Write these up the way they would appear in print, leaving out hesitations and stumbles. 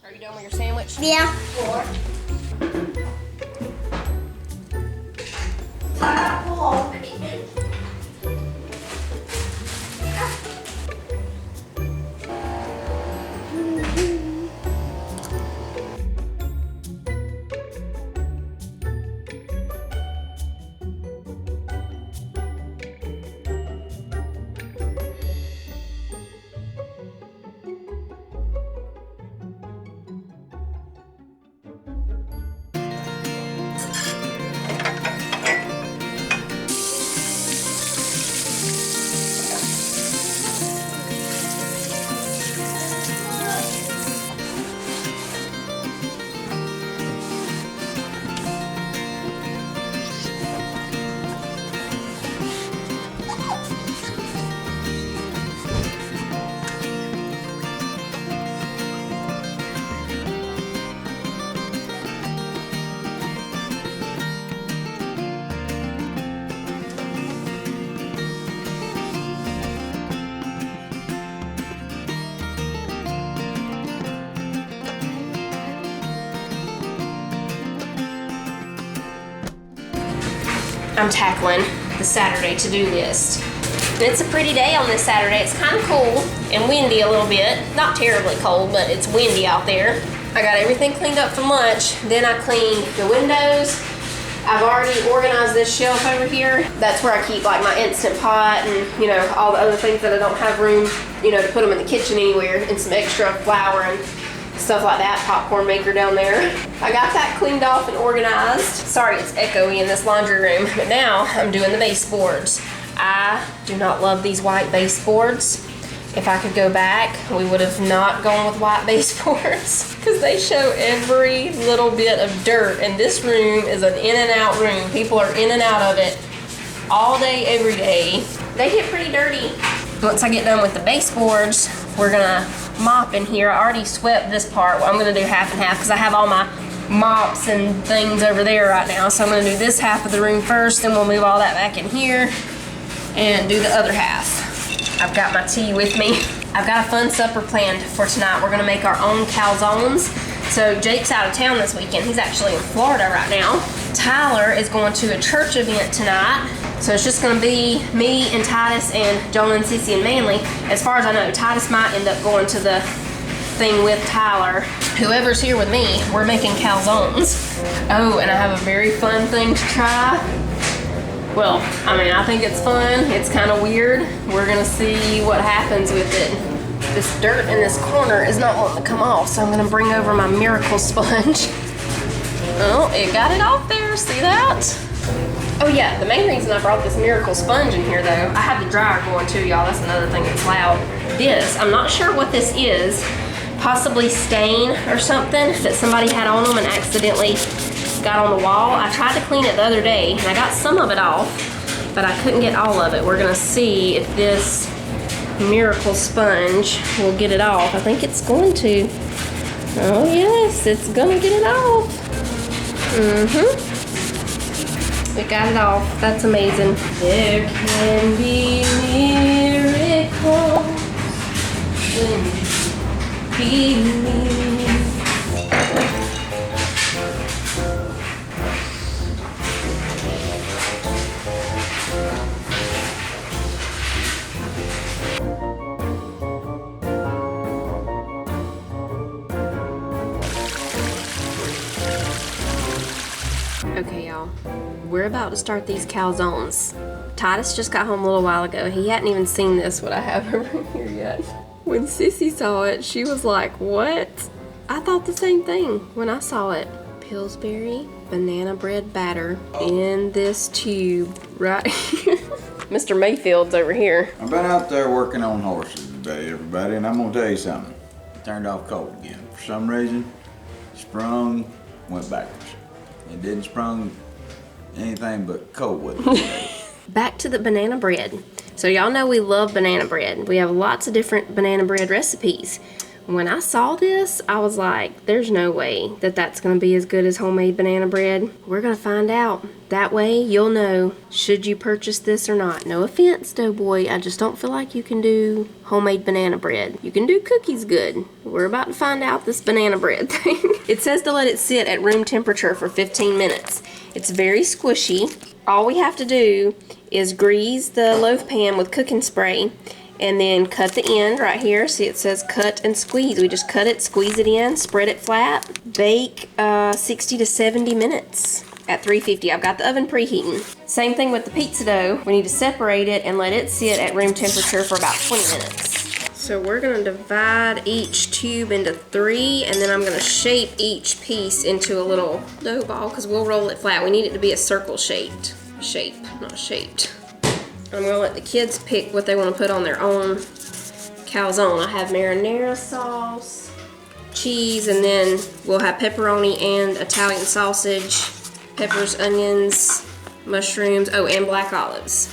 Are you done with your sandwich? Yeah. I'm tackling the Saturday to-do list. It's a pretty day on this Saturday. It's kind of cool and windy a little bit. Not terribly cold, but it's windy out there. I got everything cleaned up for lunch. Then I cleaned the windows. I've already organized this shelf over here. That's where I keep like my Instant Pot and, you know, all the other things that I don't have room, you know, to put them in the kitchen anywhere, and some extra flour and stuff like that, popcorn maker down there. I got that cleaned off and organized. Sorry it's echoey in this laundry room, but now I'm doing the baseboards. I do not love these white baseboards. If I could go back, we would have not gone with white baseboards because they show every little bit of dirt, and this room is an in and out room. People are in and out of it all day, every day. They get pretty dirty. Once I get done with the baseboards, we're gonna mop in here. I already swept this part. Well, I'm gonna do half and half because I have all my mops and things over there right now. So I'm gonna do this half of the room first, then we'll move all that back in here and do the other half. I've got my tea with me. I've got a fun supper planned for tonight. We're gonna make our own calzones. So Jake's out of town this weekend. He's actually in Florida right now. Tyler is going to a church event tonight. So it's just gonna be me and Titus and Jonah and Sissy and Manly. As far as I know, Titus might end up going to the thing with Tyler. Whoever's here with me, we're making calzones. Oh, and I have a very fun thing to try. Well, I mean, I think it's fun. It's kind of weird. We're gonna see what happens with it. This dirt in this corner is not wanting to come off, so I'm gonna bring over my miracle sponge. Oh, it got it off there, see that? Oh yeah, the main reason I brought this miracle sponge in here though, I have the dryer going too, y'all. That's another thing that's loud. This, I'm not sure what this is. Possibly stain or something that somebody had on them and accidentally got on the wall. I tried to clean it the other day and I got some of it off, but I couldn't get all of it. We're gonna see if this miracle sponge will get it off. I think it's going to. Oh yes, it's gonna get it off. We got it off. That's amazing. There can be miracles when you believe. Okay, y'all, we're about to start these calzones. Titus just got home a little while ago. He hadn't even seen this, what I have over here yet. When Sissy saw it, she was like, what? I thought the same thing when I saw it. Pillsbury banana bread batter in this tube right here. Mr. Mayfield's over here. I've been out there working on horses today, everybody, and I'm gonna tell you something. It turned off cold again. For some reason, sprung, went backwards. It didn't sprung anything but cold with it. Back to the banana bread. So y'all know we love banana bread. We have lots of different banana bread recipes. When I saw this, I was like, there's no way that that's going to be as good as homemade banana bread. We're going to find out. That way, you'll know, should you purchase this or not. No offense, Doughboy, I just don't feel like you can do homemade banana bread. You can do cookies good. We're about to find out this banana bread thing. It says to let it sit at room temperature for 15 minutes. It's very squishy. All we have to do is grease the loaf pan with cooking spray and then cut the end right here. See, it says cut and squeeze. We just cut it, squeeze it in, spread it flat. Bake 60 to 70 minutes at 350. I've got the oven preheating. Same thing with the pizza dough. We need to separate it and let it sit at room temperature for about 20 minutes. So we're gonna divide each tube into 3, and then I'm gonna shape each piece into a little dough ball because we'll roll it flat. We need it to be a circle shaped. Not shaped. I'm gonna let the kids pick what they want to put on their own calzone. I have marinara sauce, cheese, and then we'll have pepperoni and Italian sausage, peppers, onions, mushrooms, oh, and black olives.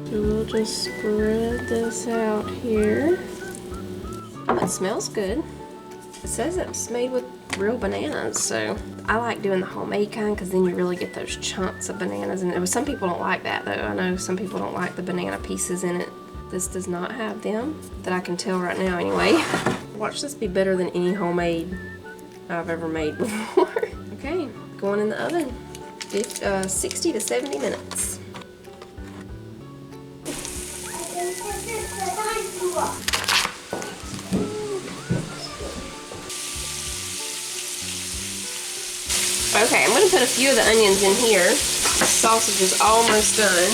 So we'll just spread this out here. Oh, it smells good. It says it's made with real bananas, so I like doing the homemade kind because then you really get those chunks of bananas. And some people don't like that though. I know some people don't like the banana pieces in it. This does not have them, that I can tell right now anyway. Watch this be better than any homemade I've ever made before. Okay, going in the oven. 60 to 70 minutes. Okay, I'm gonna put a few of the onions in here. The sausage is almost done.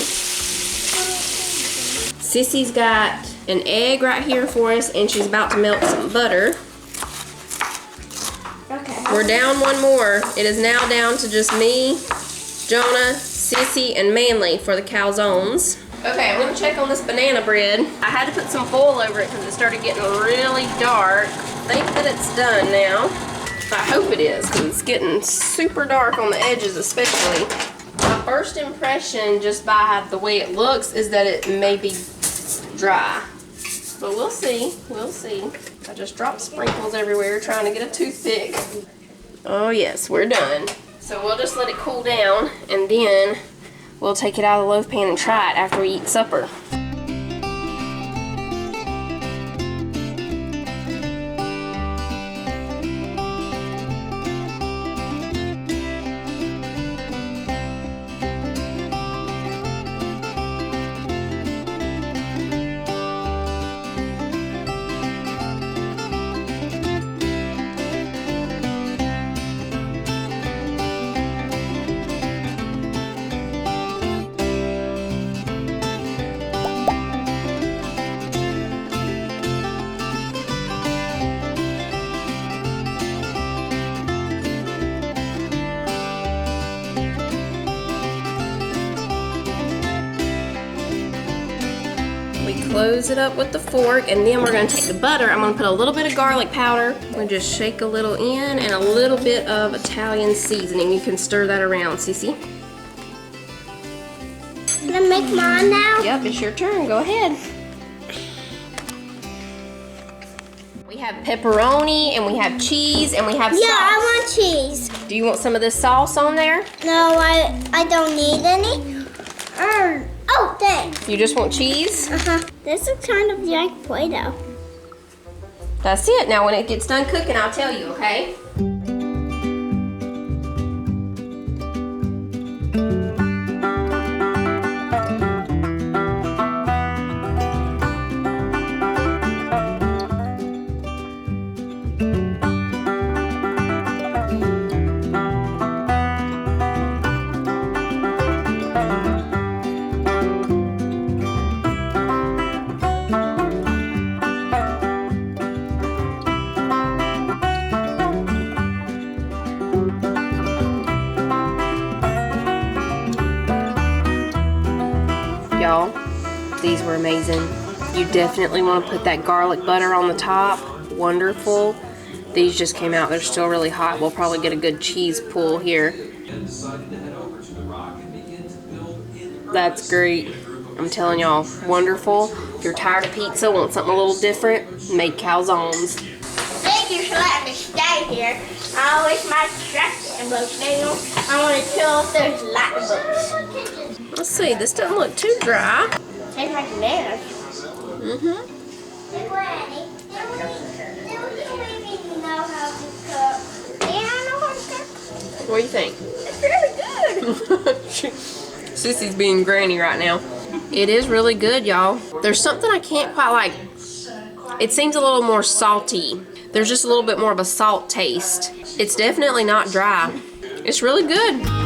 Sissy's got an egg right here for us, and she's about to melt some butter. Okay. We're down one more. It is now down to just me, Jonah, Sissy, and Manly for the calzones. Okay, I'm gonna check on this banana bread. I had to put some foil over it because it started getting really dark. I think that it's done now. I hope it is, because it's getting super dark on the edges especially. My first impression, just by the way it looks, is that it may be dry. But we'll see, we'll see. I just dropped sprinkles everywhere trying to get a toothpick. Oh yes, we're done. So we'll just let it cool down, and then we'll take it out of the loaf pan and try it after we eat supper. Close it up with the fork, and then we're going to take the butter. I'm going to put a little bit of garlic powder. I'm going to just shake a little in, and a little bit of Italian seasoning. You can stir that around, Sissy. Can I make mine now? Yep, it's your turn. Go ahead. We have pepperoni, and we have cheese, and we have sauce. Yeah, I want cheese. Do you want some of this sauce on there? No, I don't need any. Oh, thanks. You just want cheese? Uh-huh. This is kind of like Play-Doh. That's it. Now when it gets done cooking, I'll tell you, okay? y'all. These were amazing. You definitely want to put that garlic butter on the top. Wonderful. These just came out. They're still really hot. We'll probably get a good cheese pull here. That's great. I'm telling y'all, wonderful. If you're tired of pizza, want something a little different, make calzones. Thank you for letting me stay here. I always might trust in books. I want to chill if there's Latin books. Let's see, this doesn't look too dry. Tastes like bananas. Mm-hmm. Hey, Granny, do you even know how to cook? Do you know how to cook? What do you think? It's really good. Sissy's being granny right now. It is really good, y'all. There's something I can't quite like. It seems a little more salty. There's just a little bit more of a salt taste. It's definitely not dry. It's really good.